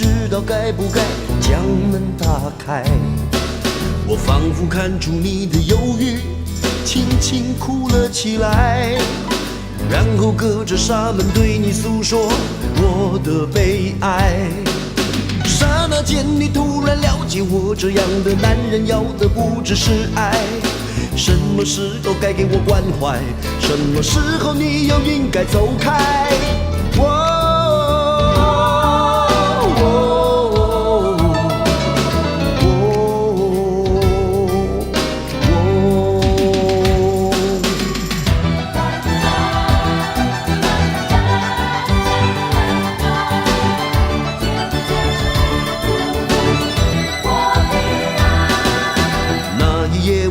知道该不该将门打开。我仿佛看出你的犹豫，轻轻哭了起来，然后隔着纱门对你诉说我的悲哀。刹那间，你突然了解我这样的男人要的不只是爱。什么时候该给我关怀？什么时候你又应该走开？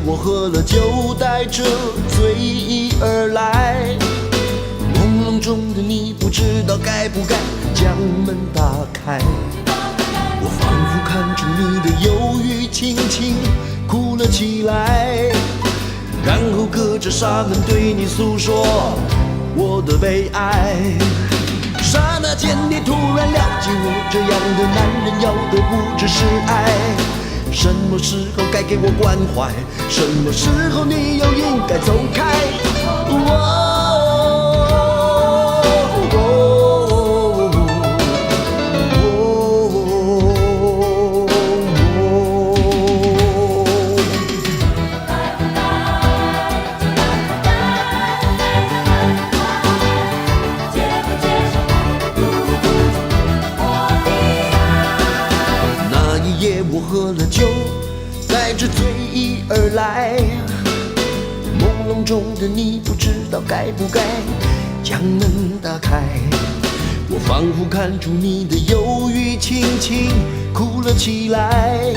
我喝了酒，带着醉意而来，朦胧中的你不知道该不该将门打开。我仿佛看出你的犹豫，轻轻哭了起来，然后隔着纱门对你诉说我的悲哀。刹那间，你突然了解我这样的男人要的不只是爱。什么时候该给我关怀？什么时候你又应该走开？那一夜我喝了酒，带着醉意而来，朦胧中的你不知道该不该将门打开。我仿佛看出你的犹豫，轻轻哭了起来，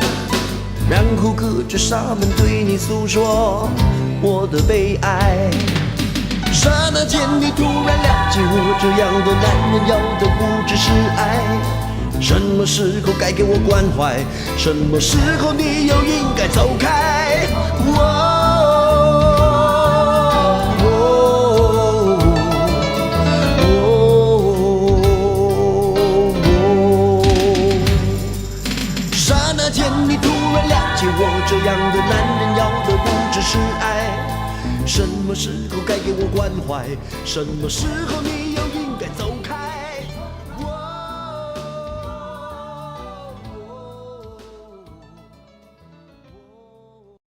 然后隔着纱门对你诉说我的悲哀。刹那间，你突然了解我这样的男人要的不只是爱。什么时候该给我关怀？什么时候你又应该走开？刹那间，你突然了解我这样的男人要的不只是爱。什么时候该给我关怀？什么时候你